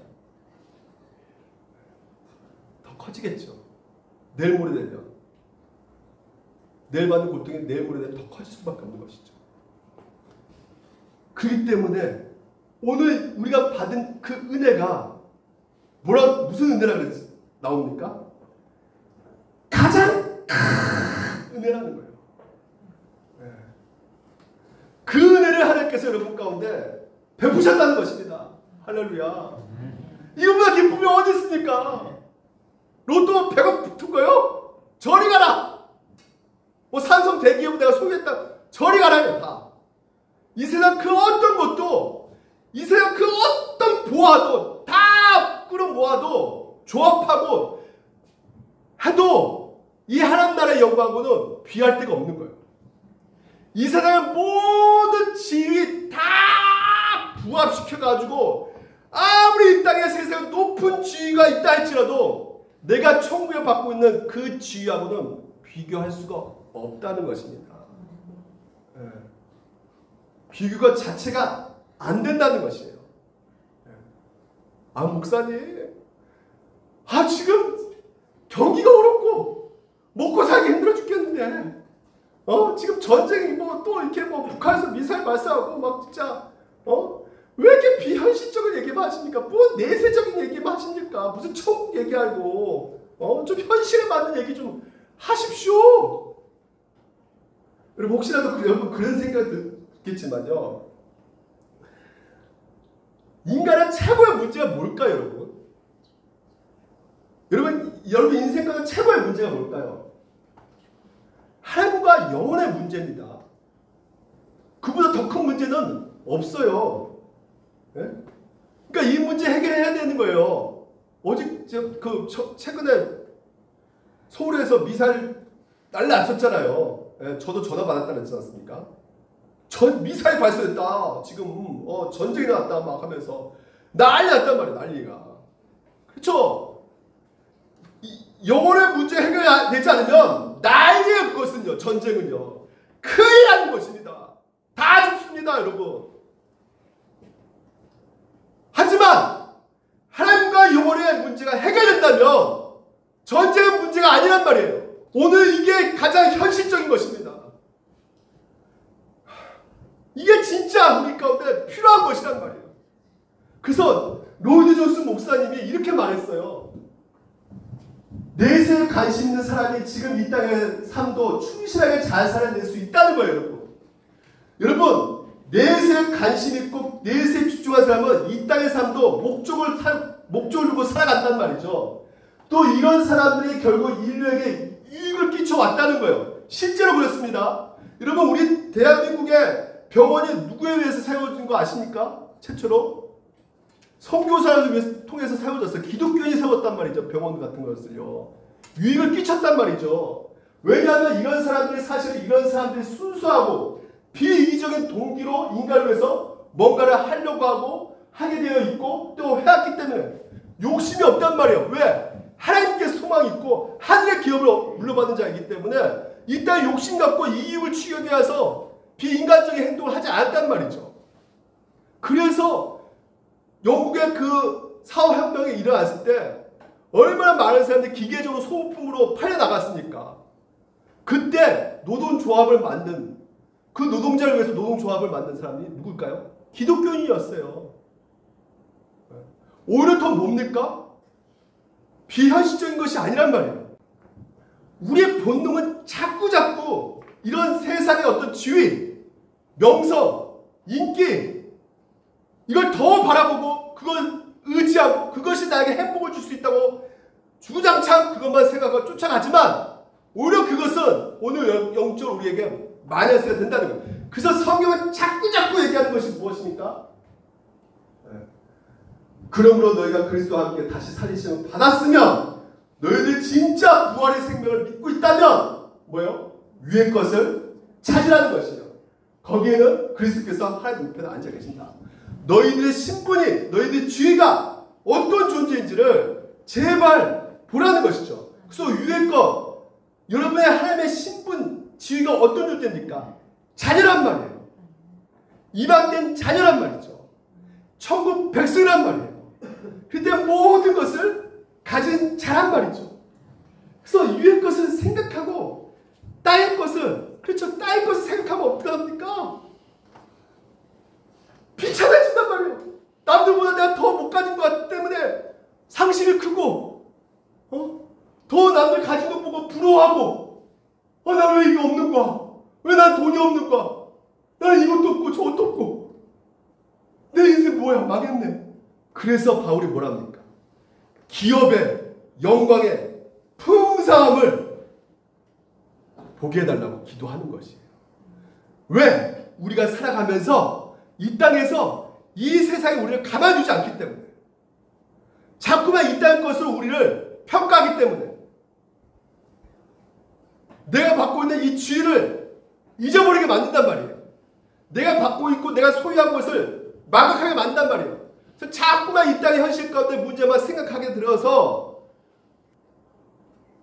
더 커지겠죠. 내일 모레 되면. 내일 받는 고통이 내일 모레 되면 더 커질 수밖에 없는 것이죠. 그렇기 때문에 오늘 우리가 받은 그 은혜가 무슨 은혜라 나옵니까? 가장 큰 은혜라는 거예요. 네. 그 은혜를 하나님께서 여러분 가운데 베푸셨다는 것입니다. 할렐루야. 이거보다 기쁨이 어디 있습니까? 로또 100억 붙은 거요? 저리 가라. 뭐 삼성 대기업 내가 소유했다. 저리 가라요. 다. 이 세상 그 어떤 것도, 이 세상 그 어떤 보아도 다 끌어모아도 조합하고 해도 이 하나님 나라의 영광하고는 비할 데가 없는 거예요. 이 세상의 모든 지위 다 부합시켜가지고 아무리 이 땅에 세상에 높은 지위가 있다 할지라도 내가 천국에 받고 있는 그 지위하고는 비교할 수가 없다는 것입니다. 예. 비교가 자체가 안 된다는 것이에요. 예. 아, 목사님, 지금 경기가 어렵고 먹고 살기 힘들어 죽겠는데 지금 전쟁이 또 이렇게 북한에서 미사일 발사하고 막 진짜 왜 이렇게 비현실적인 얘기만 하십니까? 뭐 내세적인 얘기만 하십니까? 무슨 천국 얘기하고 좀 현실에 맞는 얘기 좀 하십시오. 여러분 혹시라도 여러분 그런 생각 듣겠지만요. 인간의 최고의 문제가 뭘까요, 여러분? 여러분 인생 가운데 최고의 문제가 뭘까요? 하나님과 영혼의 문제입니다. 그보다 더 큰 문제는 없어요. 네? 그러니까 이 문제 해결해야 되는 거예요. 최근에 서울에서 미사일 날라왔었잖아요. 네, 저도 전화 받았다 그랬지 않습니까? 미사일 발사됐다. 지금 전쟁이 났다 막 하면서 난리 났단 말이에요. 난리가. 그렇죠? 영혼의 문제 해결되지 않으면 난리예요. 그것은요. 전쟁은요. 큰일 나는 것입니다. 다 죽습니다. 여러분. 하지만 하나님과 영혼의 문제가 해결된다면 전쟁은 문제가 아니란 말이에요. 오늘 이게 가장 현실적인 것입니다. 이게 진짜 우리 가운데 필요한 것이란 말이에요. 그래서 로이드 존스 목사님이 이렇게 말했어요. 내세에 관심 있는 사람이 지금 이 땅의 삶도 충실하게 잘 살아낼 수 있다는 거예요, 여러분. 여러분, 내세에 관심 있고 내세에 집중한 사람은 이 땅의 삶도 목적을 두고 살아간단 말이죠. 또 이런 사람들이 결국 인류에게 유익을 끼쳐왔다는 거예요. 실제로 그렇습니다. 여러분, 우리 대한민국의 병원이 누구에 의해서 세워진 거 아십니까? 최초로 선교사를 통해서 세워졌어요. 기독교인이 세웠단 말이죠. 병원 같은 것을요. 유익을 끼쳤단 말이죠. 왜냐하면 이런 사람들이 사실은 이런 사람들이 순수하고 비이기적인 동기로 인간을 위해서 뭔가를 하려고 하고 하게 되어 있고 또 해왔기 때문에 욕심이 없단 말이에요. 왜? 하나님께 소망이 있고 하늘의 기업을 물려받은 자이기 때문에 이 땅에 욕심 갖고 이익을 추구하기 위해서 비인간적인 행동을 하지 않았단 말이죠. 그래서 영국의 그 사업혁명이 일어났을 때 얼마나 많은 사람들이 기계적으로 소모품으로 팔려나갔습니까? 그때 노동조합을 만든 그 노동자를 위해서 노동조합을 만든 사람이 누굴까요? 기독교인이었어요. 오히려 더 뭡니까? 비현실적인 것이 아니란 말이에요. 우리의 본능은 자꾸 이런 세상의 어떤 지위, 명성, 인기 이걸 더 바라보고 그걸 의지하고 그것이 나에게 행복을 줄 수 있다고 주장창 그것만 생각하고 쫓아가지만 오히려 그것은 오늘 영적으로 우리에게 마이너스가 된다는 거예요. 그래서 성경은 자꾸 얘기하는 것이 무엇입니까? 그러므로 너희가 그리스도와 함께 다시 살리심을 받았으면 너희들이 진짜 부활의 생명을 믿고 있다면 뭐예요? 위의 것을 찾으라는 것이에요. 거기에는 그리스도께서 하나님 우편에 앉아 계신다. 너희들의 신분이 너희들의 지위가 어떤 존재인지를 제발 보라는 것이죠. 그래서 위의 것 여러분의 하나님의 신분 지위가 어떤 존재입니까? 자녀란 말이에요. 이방된 자녀란 말이죠. 천국 백성이란 말이에요. 그때 모든 것을 가진 자란 말이죠. 그래서 위의 것을 생각하고 땅의 것을 그렇죠. 땅의 것을 생각하면 어떻게 합니까? 비참해진단 말이에요. 남들보다 내가 더 못 가진 것 때문에 상실이 크고 더 남들 가진 것 보고 부러워하고 나 왜 이게 없는 거야? 왜 난 돈이 없는 거야? 난 이것도 없고 저것도 없고 내 인생 뭐야? 망했네. 그래서 바울이 뭐랍니까? 기업의 영광의 풍성함을 보게 해달라고 기도하는 것이에요. 왜? 우리가 살아가면서 이 땅에서 이 세상이 우리를 가만히 두지 않기 때문에, 자꾸만 이 땅 것으로 우리를 평가하기 때문에, 내가 받고 있는 이 지위를 잊어버리게 만든단 말이에요. 내가 받고 있고 내가 소유한 것을 망각하게 만든단 말이에요. 그래서 자꾸만 이 땅의 현실 가운데 문제만 생각하게 들어서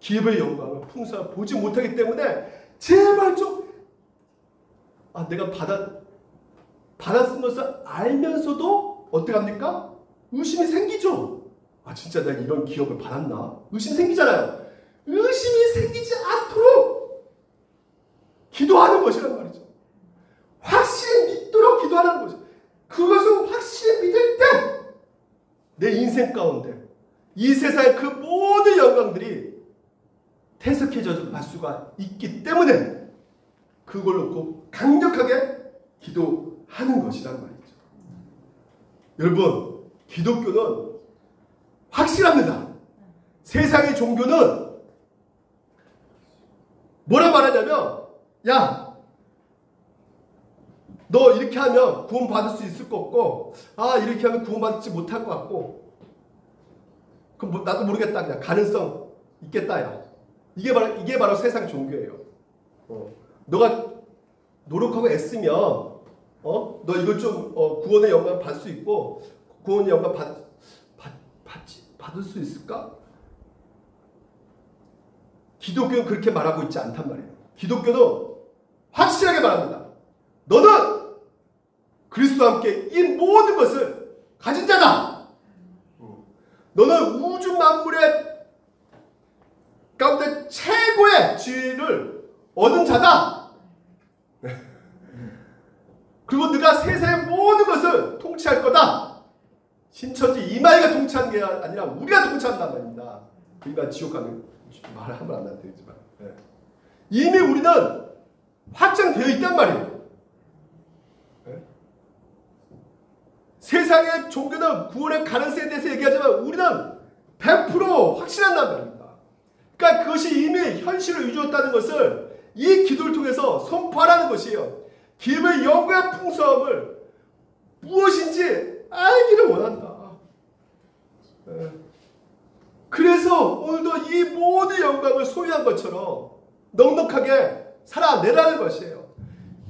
기업의 영광을 풍성을 보지 못하기 때문에 제발 좀 내가 받았은 것을 알면서도 어떻게 합니까? 의심이 생기죠. 진짜 내가 이런 기업을 받았나? 의심이 생기잖아요. 의심이 생기지 않도록 기도하는 것이란 말이죠. 확실히 믿도록 기도하는 거죠. 그것을 확실히 믿을 때 내 인생 가운데 이 세상의 그 모든 영광들이 퇴색해져 갈 수가 있기 때문에 그걸 놓고 강력하게 기도하는 것이란 말이죠. 여러분, 기독교는 확실합니다. 세상의 종교는 뭐라 말하냐면, 야, 너 이렇게 하면 구원받을 수 있을 것 같고, 이렇게 하면 구원받지 못할 것 같고, 그럼 나도 모르겠다. 그냥 가능성 있겠다. 야. 이게 바로 세상 종교예요. 너가 노력하고 애쓰면, 너 이걸 좀 구원의 영광을 받을 수 있고, 구원의 영광 받을 수 있을까? 기독교는 그렇게 말하고 있지 않단 말이에요. 기독교는 확실하게 말합니다. 너는 그리스도와 함께 이 모든 것을 가진 자다. 너는 우주 만물의 가운데 최고의 지위를 얻은 자다. 그리고 네가 세상의 모든 것을 통치할 거다. 신천지 이마이가 통치하는 게 아니라 우리가 통치한단 말입니다. 우리가 지옥 가는 말을 하면 안 되지만, 이미 우리는 확정되어 있단 말이에요. 세상의 종교는 구원의 가능성에 대해서 얘기하지만 우리는 100% 확신한단 말입니다. 그러니까 그것이 이미 현실을 이루었다는 것을 이 기도를 통해서 선포하라는 것이에요. 기업의 영광의 풍성함을 무엇인지 알기를 원한다. 그래서 오늘도 이 모든 영광을 소유한 것처럼 넉넉하게 살아내라는 것이에요.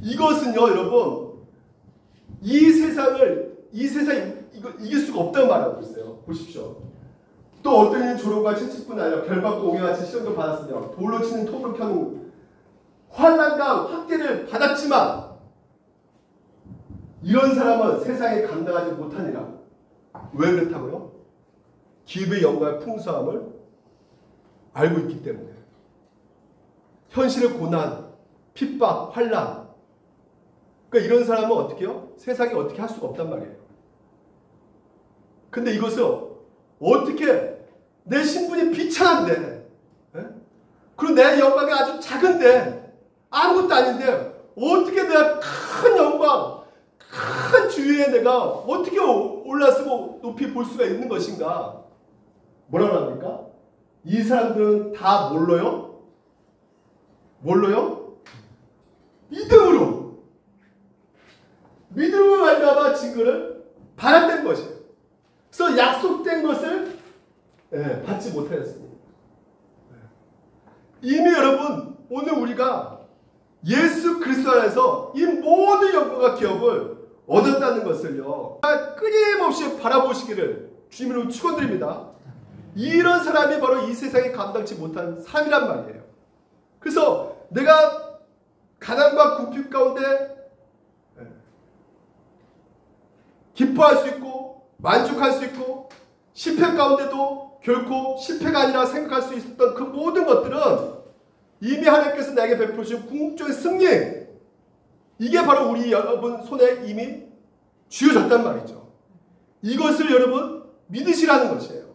이것은요, 여러분, 이 세상이 이길 수가 없다는 말하고 있어요. 보십시오. 또 어떤 이는 조롱과 채찍뿐 아니라 결박과 옹해같이 시험도 받았으며 돌로 치는 톱을 켜는 환난과 학대를 받았지만 이런 사람은 세상에 감당하지 못하니라. 왜 그렇다고요? 기업의 영광의 풍성함을 알고 있기 때문에. 현실의 고난, 핍박, 환난. 그러니까 이런 사람은 어떻게 해요? 세상에 어떻게 할 수가 없단 말이에요. 근데 이것을 어떻게 내 신분이 비참한데, 그리고 내 영광이 아주 작은데, 아무것도 아닌데 어떻게 내가 큰 영광, 큰 주위에 내가 어떻게 올라서고 높이 볼 수가 있는 것인가? 뭐라고 합니까? 이 사람들은 다 뭘로요? 뭘로요? 믿음으로. 믿음으로 말미암아 증거를 받았던 것이에요. 그래서 약속된 것을 받지 못하였습니다. 이미 여러분, 오늘 우리가 예수 그리스도 안에서 이 모든 영광과 기업을 얻었다는 것을요, 끊임없이 바라보시기를 주님으로 축원드립니다. 이런 사람이 바로 이 세상에 감당치 못한 삶이란 말이에요. 그래서 내가 가난과 궁핍 가운데 기뻐할 수 있고 만족할 수 있고 실패 가운데도 결코 실패가 아니라 생각할 수 있었던 그 모든 것들은 이미 하나님께서 나에게 베풀어 주신 궁극적인 승리, 이게 바로 우리 여러분 손에 이미 쥐어졌단 말이죠. 이것을 여러분 믿으시라는 것이에요.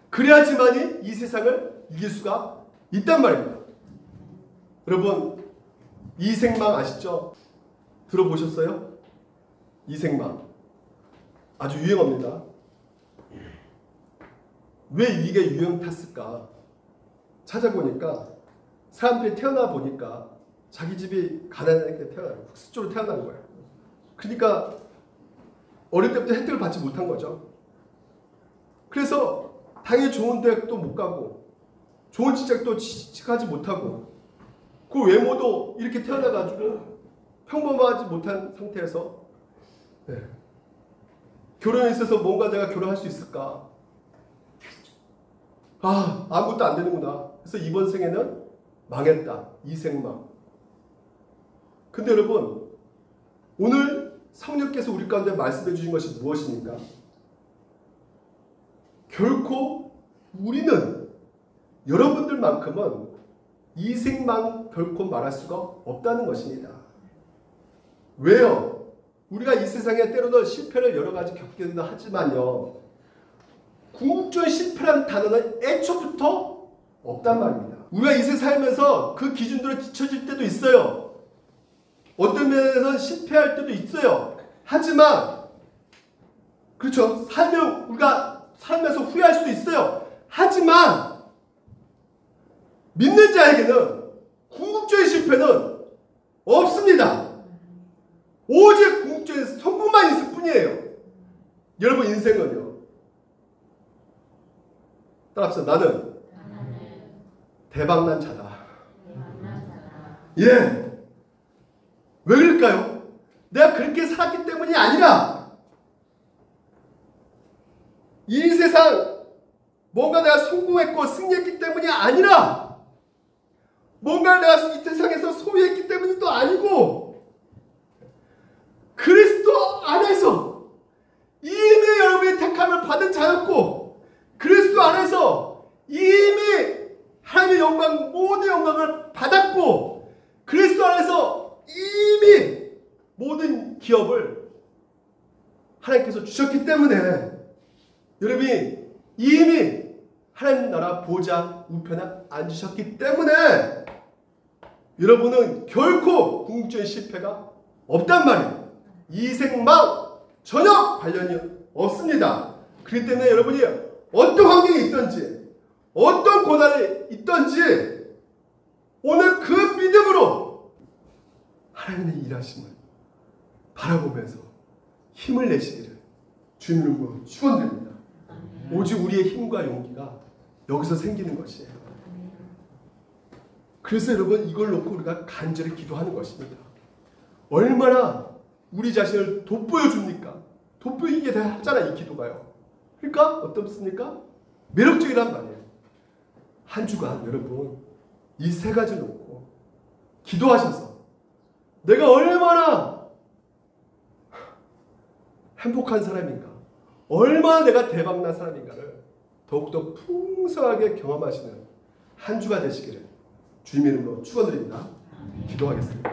그래야지만이 이 세상을 이길 수가 있단 말입니다. 여러분, 이생망 아시죠? 들어보셨어요? 이생망 아주 유행어입니다. 왜 이게 유행 탔을까? 찾아보니까 사람들이 태어나 보니까 자기 집이 가난하게 태어나고 흑수저로 태어난 거예요. 그러니까 어릴 때부터 혜택을 받지 못한 거죠. 그래서 당연히 좋은 대학도 못 가고 좋은 직장도 취직하지 못하고 그 외모도 이렇게 태어나가지고 평범하지 못한 상태에서 결혼에 있어서 뭔가 내가 결혼할 수 있을까? 아무것도 안 되는구나. 그래서 이번 생에는 망했다. 이생망. 근데 여러분, 오늘 성령께서 우리 가운데 말씀해 주신 것이 무엇입니까? 결코 우리는 여러분들만큼은 이생망 결코 말할 수가 없다는 것입니다. 왜요? 우리가 이 세상에 때로는 실패를 여러 가지 겪기도 하지만요, 궁극적인 실패라는 단어는 애초부터 없단 말입니다. 우리가 이 세상에 살면서 그 기준대로 뒤처질 때도 있어요. 어떤 면에서 실패할 때도 있어요. 하지만 그렇죠. 우리가 살면서 후회할 수도 있어요. 하지만 믿는 자에게는 궁극적인 실패는 없습니다. 오직 궁극적인 성공만 있을 뿐이에요. 여러분 인생은요. 따라합시다. 나는 대박난 자다. 예. 왜 그럴까요? 내가 그렇게 살았기 때문이 아니라 이 세상 뭔가 내가 성공했고 승리했기 때문이 아니라 뭔가 내가 이 세상에서 소유했기 때문이 또 아니고 그리스도 안에서 이미 여러분이 택함을 받은 자였고 그리스도 안에서 이미 하나님의 영광 모든 영광을 받았고 그리스도 안에서 이미 모든 기업을 하나님께서 주셨기 때문에 여러분이 이미 하나님 나라 보좌 우편에 앉으셨기 때문에 여러분은 결코 궁극적인 실패가 없단 말이에요. 이생망 전혀 관련이 없습니다. 그렇기 때문에 여러분이 어떤 환경이 있든지 어떤 고난이 있든지 오늘 그 믿음으로 하나님의 일하심을 바라보면서 힘을 내시기를 주님으로 축원드립니다. 오직 우리의 힘과 용기가 여기서 생기는 것이에요. 그래서 여러분 이걸 놓고 우리가 간절히 기도하는 것입니다. 얼마나 우리 자신을 돋보여줍니까? 돋보이게 하잖아 이 기도가요. 그러니까 어떻습니까? 매력적이란 말이에요. 한 주간 여러분 이 세 가지를 놓고 기도하셔서 내가 얼마나 행복한 사람인가, 얼마나 내가 대박난 사람인가를 더욱더 풍성하게 경험하시는 한 주가 되시기를 주님의 이름으로 축원드립니다. 기도하겠습니다.